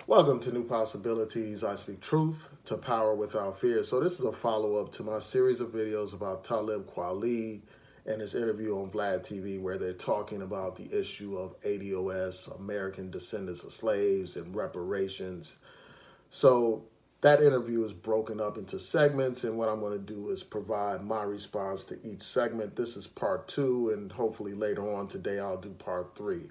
Welcome to New Possibilities. I speak truth to power without fear. So this is a follow-up to my series of videos about Talib Kweli and his interview on VladTV where they're talking about the issue of ADOS, American Descendants of Slaves, and reparations. So that interview is broken up into segments, and what I'm going to do is provide my response to each segment. This is part 2, and hopefully later on today I'll do part 3.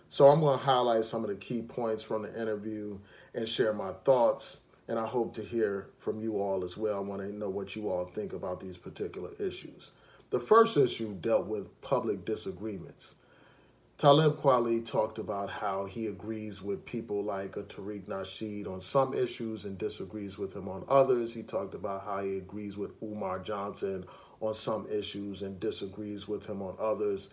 So I'm going to highlight some of the key points from the interview and share my thoughts, and I hope to hear from you all as well. I want to know what you all think about these particular issues. The first issue dealt with public disagreements. Talib Kweli talked about how he agrees with people like Tariq Nasheed on some issues and disagrees with him on others. He talked about how he agrees with Umar Johnson on some issues and disagrees with him on others.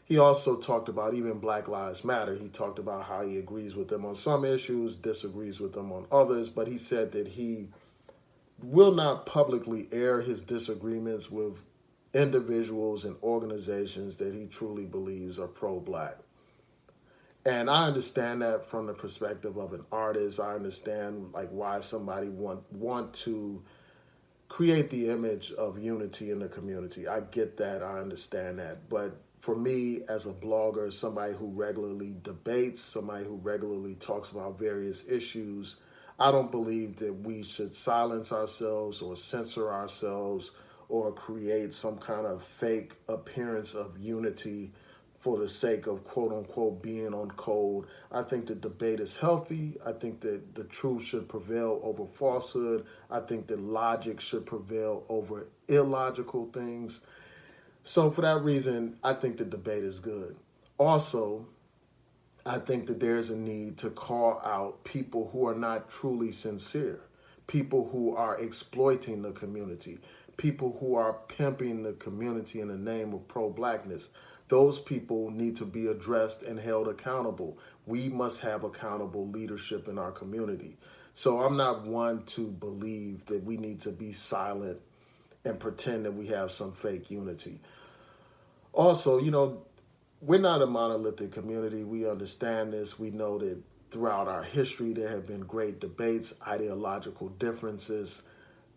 He also talked about even Black Lives Matter. He talked about how he agrees with them on some issues, disagrees with them on others, but he said that he will not publicly air his disagreements with individuals and organizations that he truly believes are pro-Black. And I understand that from the perspective of an artist. I understand like why somebody want to create the image of unity in the community. I get that, I understand that, but for me, as a blogger, somebody who regularly debates, somebody who regularly talks about various issues, I don't believe that we should silence ourselves or censor ourselves or create some kind of fake appearance of unity for the sake of quote unquote being on code. I think the debate is healthy. I think that the truth should prevail over falsehood. I think that logic should prevail over illogical things. So for that reason, I think the debate is good. Also, I think that there's a need to call out people who are not truly sincere, people who are exploiting the community, people who are pimping the community in the name of pro-Blackness. Those people need to be addressed and held accountable. We must have accountable leadership in our community. So I'm not one to believe that we need to be silent and pretend that we have some fake unity. Also, we're not a monolithic community. We understand this. We know that throughout our history, there have been great debates, ideological differences.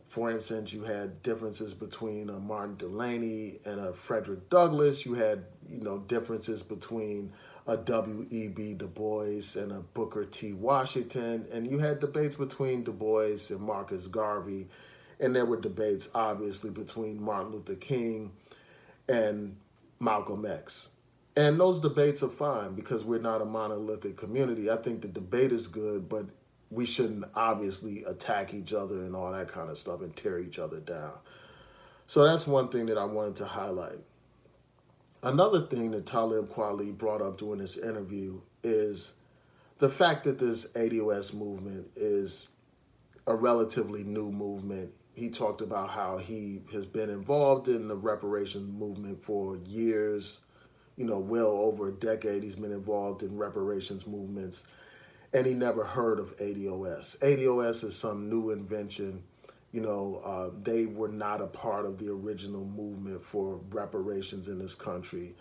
For instance, you had differences between Martin Delany and Frederick Douglass. You had, differences between W.E.B. Du Bois and Booker T. Washington. And you had debates between Du Bois and Marcus Garvey. And there were debates, obviously, between Martin Luther King and Malcolm X. And those debates are fine because we're not a monolithic community. I think the debate is good, but we shouldn't obviously attack each other and all that kind of stuff and tear each other down. So that's one thing that I wanted to highlight. Another thing that Talib Kweli brought up during this interview is the fact that this ADOS movement is a relatively new movement. He talked about how he has been involved in the reparations movement for years, well over a decade. He's been involved in reparations movements, and he never heard of ADOS. ADOS is some new invention. They were not a part of the original movement for reparations in this country.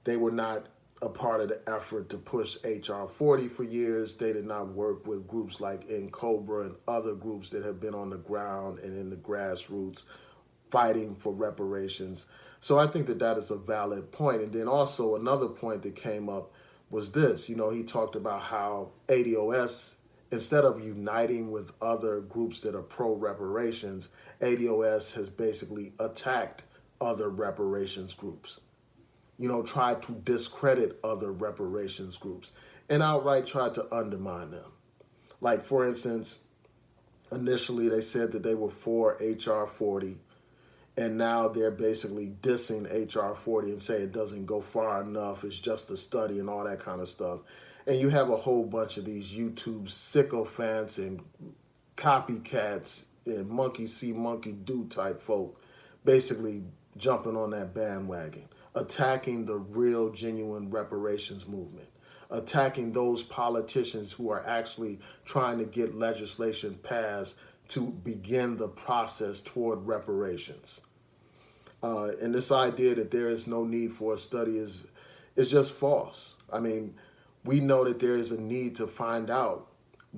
They were not a part of the effort to push HR 40 for years. They did not work with groups like Cobra and other groups that have been on the ground and in the grassroots fighting for reparations. So I think that that is a valid point. And then also another point that came up was this. He talked about how ADOS, instead of uniting with other groups that are pro-reparations, ADOS has basically attacked other reparations groups. Tried to discredit other reparations groups and outright tried to undermine them. Like, for instance, initially they said that they were for HR 40, and now they're basically dissing HR 40 and say it doesn't go far enough, it's just a study and all that kind of stuff. And you have a whole bunch of these YouTube sycophants and copycats and monkey see, monkey do type folk basically jumping on that bandwagon, attacking the real, genuine reparations movement, attacking those politicians who are actually trying to get legislation passed to begin the process toward reparations. And this idea that there is no need for a study is just false. I mean, we know that there is a need to find out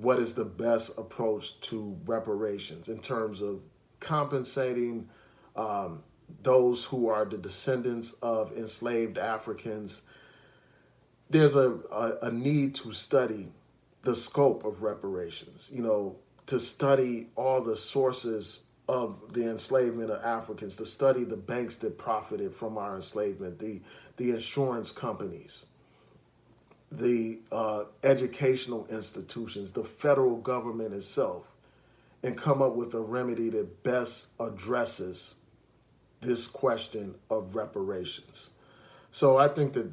what is the best approach to reparations in terms of compensating those who are the descendants of enslaved Africans. There's a need to study the scope of reparations, to study all the sources of the enslavement of Africans, to study the banks that profited from our enslavement, the insurance companies, the educational institutions, the federal government itself, and come up with a remedy that best addresses this question of reparations. So I think that,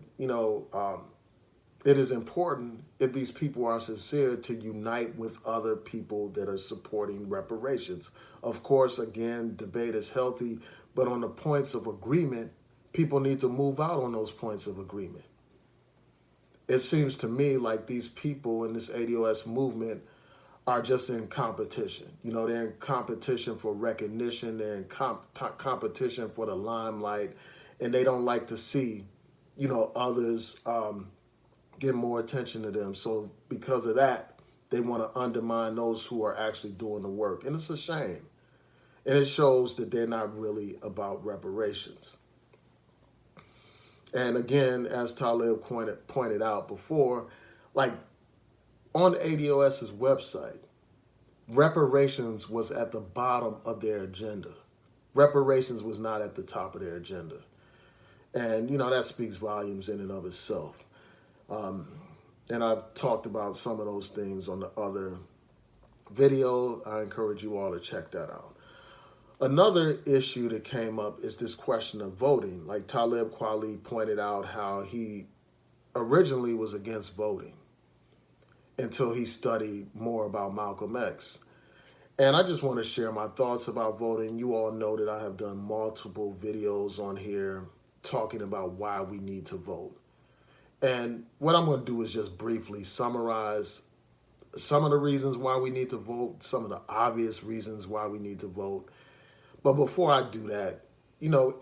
it is important, if these people are sincere, to unite with other people that are supporting reparations. Of course, again, debate is healthy, but on the points of agreement, people need to move out on those points of agreement. It seems to me like these people in this ADOS movement are just in competition. They're in competition for recognition. They're in competition for the limelight, and they don't like to see, others get more attention to them. So because of that, they want to undermine those who are actually doing the work. And it's a shame. And it shows that they're not really about reparations. And again, as Talib pointed out before, like on ADOS's website, reparations was at the bottom of their agenda. Reparations was not at the top of their agenda. And, that speaks volumes in and of itself. And I've talked about some of those things on the other video. I encourage you all to check that out. Another issue that came up is this question of voting. Like Talib Kweli pointed out how he originally was against voting until he studied more about Malcolm X. And I just want to share my thoughts about voting. You all know that I have done multiple videos on here talking about why we need to vote. And what I'm going to do is just briefly summarize some of the reasons why we need to vote, some of the obvious reasons why we need to vote. But before I do that,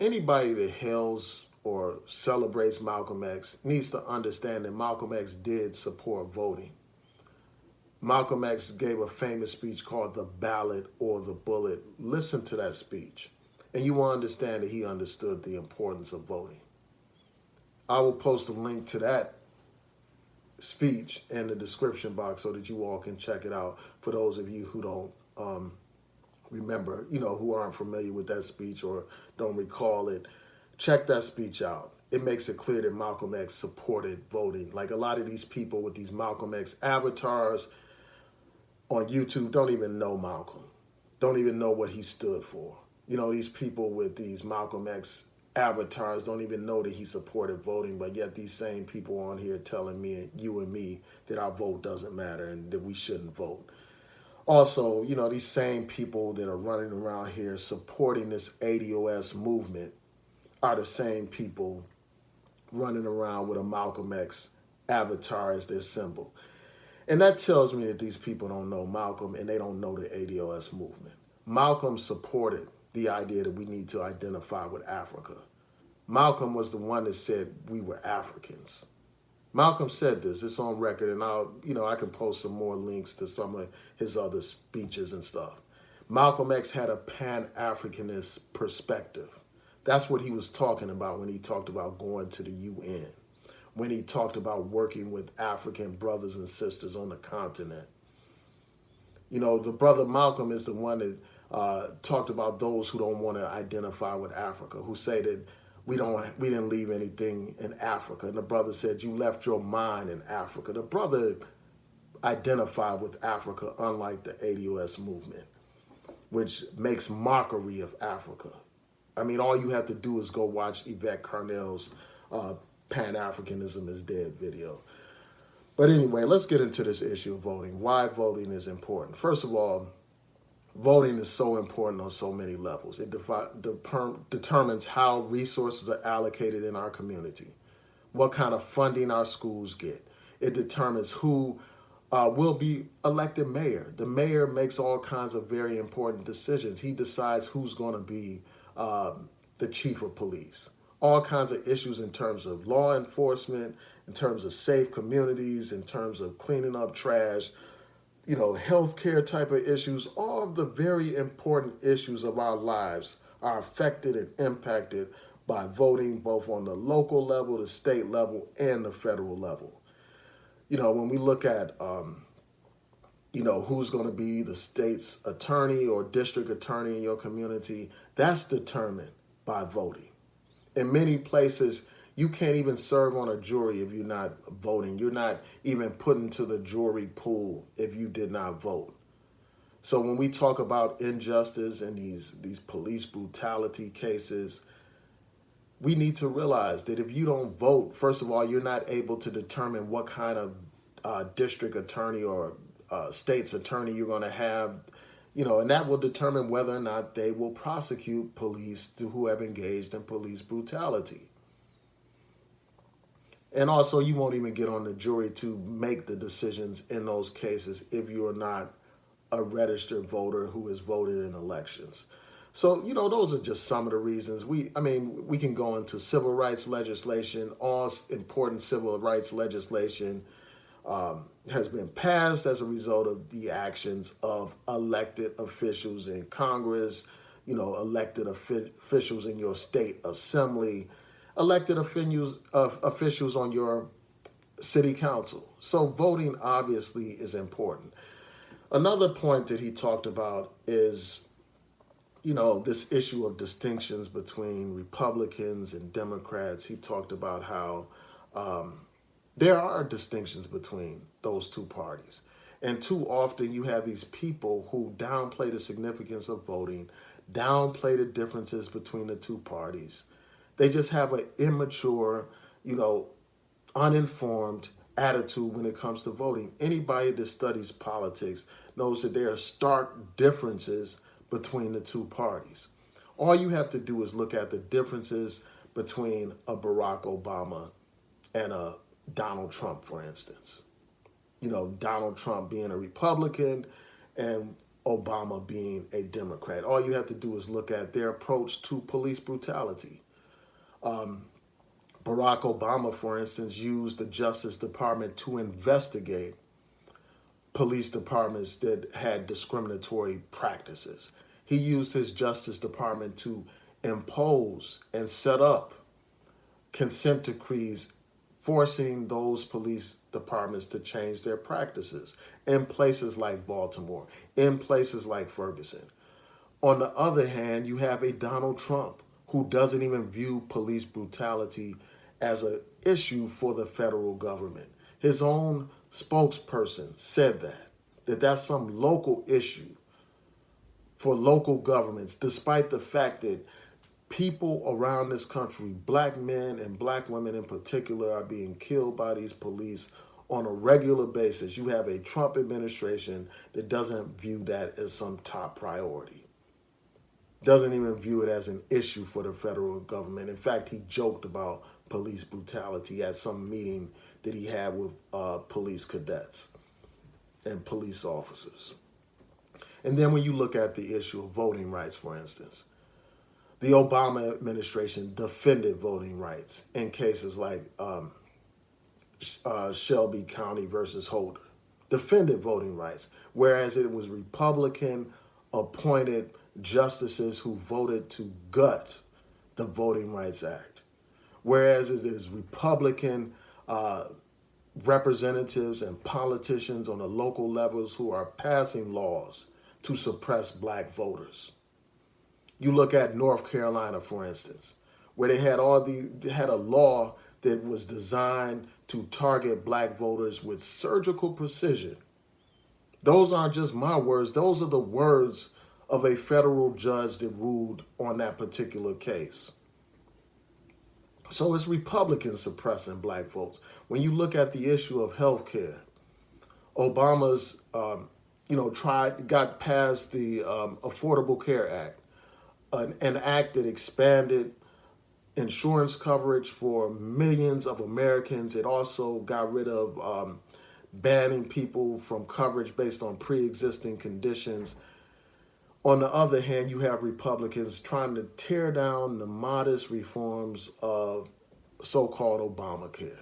anybody that hails or celebrates Malcolm X needs to understand that Malcolm X did support voting. Malcolm X gave a famous speech called the Ballot or the Bullet. Listen to that speech, and you will understand that he understood the importance of voting. I will post a link to that speech in the description box so that you all can check it out for those of you who don't remember, who aren't familiar with that speech or don't recall it. Check that speech out. It makes it clear that Malcolm X supported voting. Like a lot of these people with these Malcolm X avatars on YouTube don't even know Malcolm, don't even know what he stood for. These people with these Malcolm X avatars don't even know that he supported voting, but yet these same people on here telling me, you and me, that our vote doesn't matter and that we shouldn't vote. Also, these same people that are running around here supporting this ADOS movement are the same people running around with a Malcolm X avatar as their symbol. And that tells me that these people don't know Malcolm and they don't know the ADOS movement. Malcolm supported the idea that we need to identify with Africa. Malcolm was the one that said we were Africans. Malcolm said this, it's on record, and I can post some more links to some of his other speeches and stuff. Malcolm X had a Pan-Africanist perspective. That's what he was talking about when he talked about going to the UN, when he talked about working with African brothers and sisters on the continent. The brother Malcolm is the one that talked about those who don't want to identify with Africa, who say that we didn't leave anything in Africa. And the brother said, you left your mind in Africa. The brother identified with Africa, unlike the ADOS movement, which makes mockery of Africa. I mean, all you have to do is go watch Yvette Carnell's Pan-Africanism is Dead video. But anyway, let's get into this issue of voting. Why voting is important. First of all, voting is so important on so many levels. It determines how resources are allocated in our community, what kind of funding our schools get. It determines who will be elected mayor. The mayor makes all kinds of very important decisions. He decides who's going to be the chief of police. All kinds of issues in terms of law enforcement, in terms of safe communities, in terms of cleaning up trash. healthcare type of issues, all of the very important issues of our lives are affected and impacted by voting both on the local level, the state level, and the federal level. When we look at, who's going to be the state's attorney or district attorney in your community, that's determined by voting. In many places, you can't even serve on a jury if you're not voting. You're not even put into the jury pool if you did not vote. So when we talk about injustice and these police brutality cases, we need to realize that if you don't vote, first of all, you're not able to determine what kind of district attorney or state's attorney you're going to have, and that will determine whether or not they will prosecute police who have engaged in police brutality. And also, you won't even get on the jury to make the decisions in those cases if you're not a registered voter who has voted in elections. So, those are just some of the reasons. We can go into civil rights legislation. All important civil rights legislation has been passed as a result of the actions of elected officials in Congress, elected officials in your state assembly, elected officials on your city council. So voting obviously is important. Another point that he talked about is, this issue of distinctions between Republicans and Democrats. He talked about how there are distinctions between those two parties. And too often you have these people who downplay the significance of voting, downplay the differences between the two parties. They just have an immature, uninformed attitude when it comes to voting. Anybody that studies politics knows that there are stark differences between the two parties. All you have to do is look at the differences between a Barack Obama and a Donald Trump, for instance. Donald Trump being a Republican and Obama being a Democrat. All you have to do is look at their approach to police brutality. Barack Obama, for instance, used the Justice Department to investigate police departments that had discriminatory practices. He used his Justice Department to impose and set up consent decrees forcing those police departments to change their practices in places like Baltimore, in places like Ferguson. On the other hand, you have a Donald Trump who doesn't even view police brutality as an issue for the federal government. His own spokesperson said that that's some local issue for local governments, despite the fact that people around this country, black men and black women in particular, are being killed by these police on a regular basis. You have a Trump administration that doesn't view that as some top priority. Doesn't even view it as an issue for the federal government. In fact, he joked about police brutality at some meeting that he had with police cadets and police officers. And then when you look at the issue of voting rights, for instance, the Obama administration defended voting rights in cases like Shelby County versus Holder. Defended voting rights, whereas it was Republican appointed justices who voted to gut the Voting Rights Act. Whereas it is Republican representatives and politicians on the local levels who are passing laws to suppress black voters. You look at North Carolina, for instance, where they had a law that was designed to target black voters with surgical precision. Those aren't just my words. Those are the words of a federal judge that ruled on that particular case. So it's Republicans suppressing black votes. When you look at the issue of health care, Obama's, got past the Affordable Care Act, an act that expanded insurance coverage for millions of Americans. It also got rid of banning people from coverage based on pre-existing conditions. On the other hand, you have Republicans trying to tear down the modest reforms of so-called Obamacare.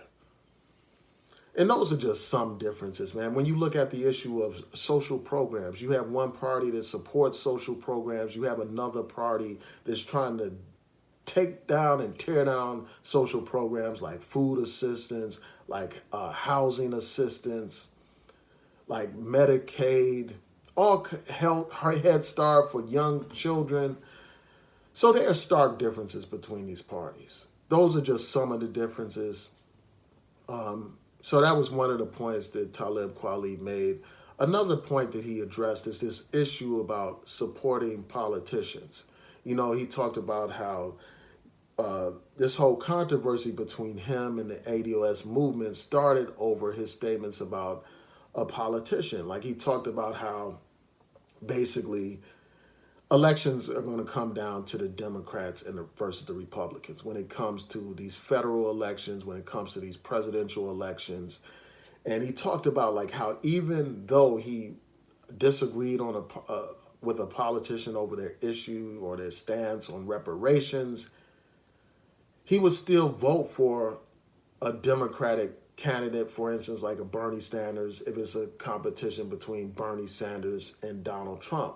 And those are just some differences, man. When you look at the issue of social programs, you have one party that supports social programs. You have another party that's trying to take down and tear down social programs like food assistance, like housing assistance, like Medicaid, all health, Head Start for young children. So there are stark differences between these parties. Those are just some of the differences. So that was one of the points that Talib Kweli made. Another point that he addressed is this issue about supporting politicians. You know, he talked about how this whole controversy between him and the ADOS movement started over his statements about a politician. Like he talked about how basically elections are going to come down to the Democrats and versus the Republicans when it comes to these federal elections, when it comes to these presidential elections. And he talked about like how even though he disagreed on with a politician over their issue or their stance on reparations, he would still vote for a Democratic candidate, for instance, like a Bernie Sanders, if it's a competition between Bernie Sanders and Donald Trump.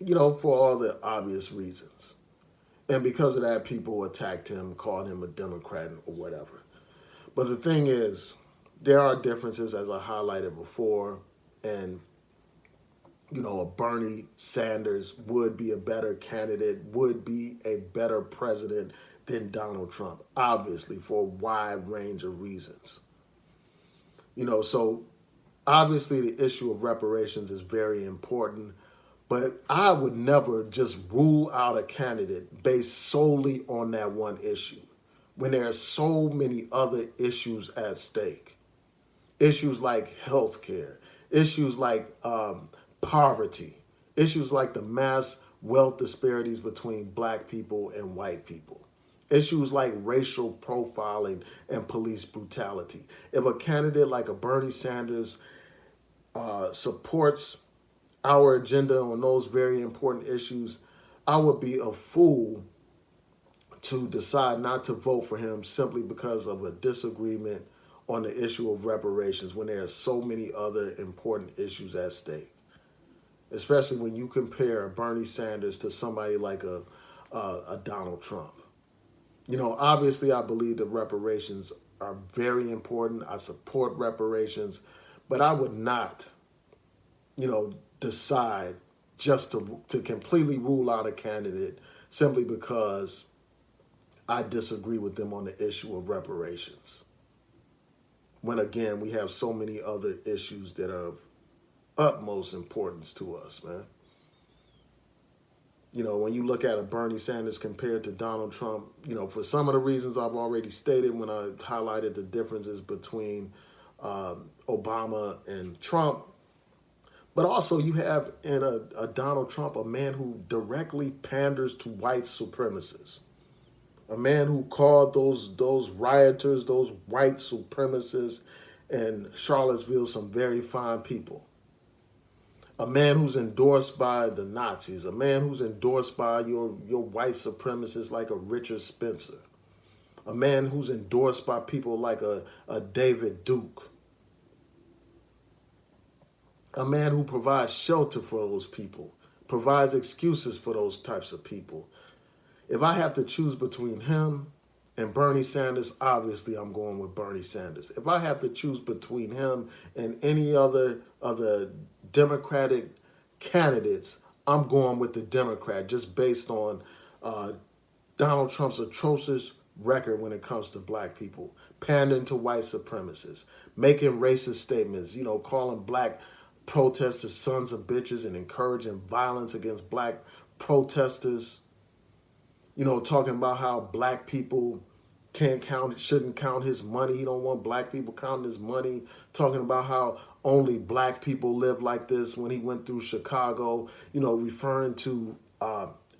You know, for all the obvious reasons. And because of that, people attacked him, called him a Democrat or whatever. But the thing is, there are differences, as I highlighted before, and, you know, a Bernie Sanders would be a better candidate, would be a better president than Donald Trump, obviously, for a wide range of reasons. You know, so obviously the issue of reparations is very important. But I would never just rule out a candidate based solely on that one issue when there are so many other issues at stake. Issues like healthcare, issues like poverty, issues like the mass wealth disparities between black people and white people, issues like racial profiling and police brutality. If a candidate like a Bernie Sanders supports our agenda on those very important issues, I would be a fool to decide not to vote for him simply because of a disagreement on the issue of reparations when there are so many other important issues at stake. Especially when you compare Bernie Sanders to somebody like a Donald Trump. You know, obviously I believe that reparations are very important. I support reparations, but I would not, you know, decide just to completely rule out a candidate simply because I disagree with them on the issue of reparations. When again, we have so many other issues that are of utmost importance to us, man. You know, when you look at a Bernie Sanders compared to Donald Trump, you know, for some of the reasons I've already stated when I highlighted the differences between Obama and Trump, but also you have in a Donald Trump, a man who directly panders to white supremacists. A man who called those rioters, those white supremacists in Charlottesville some very fine people. A man who's endorsed by the Nazis. A man who's endorsed by your white supremacists like a Richard Spencer. A man who's endorsed by people like a David Duke. A man who provides shelter for those people, provides excuses for those types of people. If I have to choose between him and Bernie Sanders, obviously I'm going with Bernie Sanders. If I have to choose between him and any other Democratic candidates, I'm going with the Democrat just based on Donald Trump's atrocious record when it comes to black people, pandering to white supremacists, making racist statements, you know, calling black protesters sons of bitches and encouraging violence against black protesters. You know, talking about how black people shouldn't count his money. He don't want black people counting his money. Talking about how only black people live like this when he went through Chicago, you know, referring to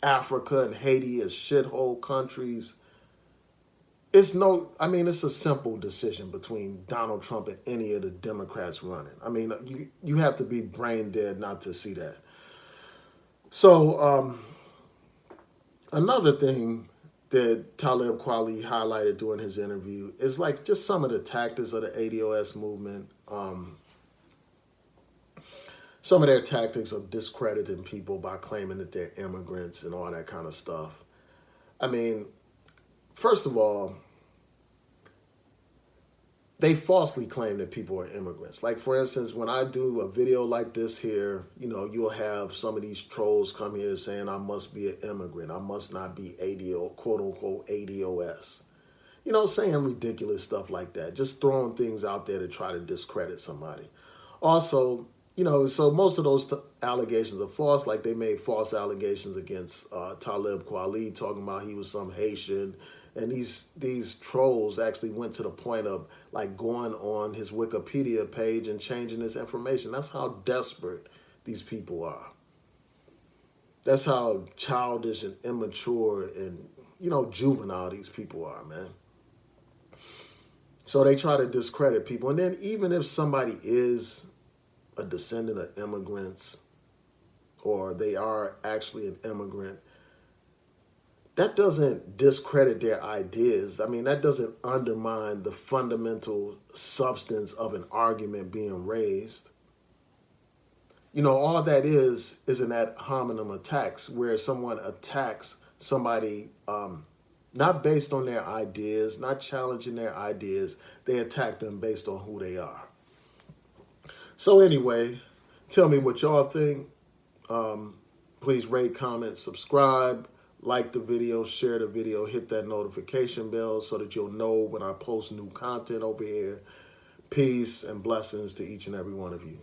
Africa and Haiti as shithole countries. It's a simple decision between Donald Trump and any of the Democrats running. I mean, you have to be brain dead not to see that. So, another thing that Talib Kweli highlighted during his interview is like just some of the tactics of the ADOS movement. Some of their tactics of discrediting people by claiming that they're immigrants and all that kind of stuff. I mean, first of all, they falsely claim that people are immigrants. Like, for instance, when I do a video like this here, you know, you'll have some of these trolls come here saying I must be an immigrant. I must not be ADO, quote unquote, ADOS. You know, saying ridiculous stuff like that. Just throwing things out there to try to discredit somebody. Also, you know, so most of those allegations are false. Like, they made false allegations against Talib Kweli, talking about he was some Haitian. And these trolls actually went to the point of like going on his Wikipedia page and changing his information. That's how desperate these people are. That's how childish and immature and, you know, juvenile these people are, man. So they try to discredit people. And then even if somebody is a descendant of immigrants or they are actually an immigrant, that doesn't discredit their ideas. I mean, that doesn't undermine the fundamental substance of an argument being raised. You know, all that is an ad hominem attacks, where someone attacks somebody not based on their ideas, not challenging their ideas. They attack them based on who they are. So anyway, tell me what y'all think. Please rate, comment, subscribe. Like the video, share the video, hit that notification bell so that you'll know when I post new content over here. Peace and blessings to each and every one of you.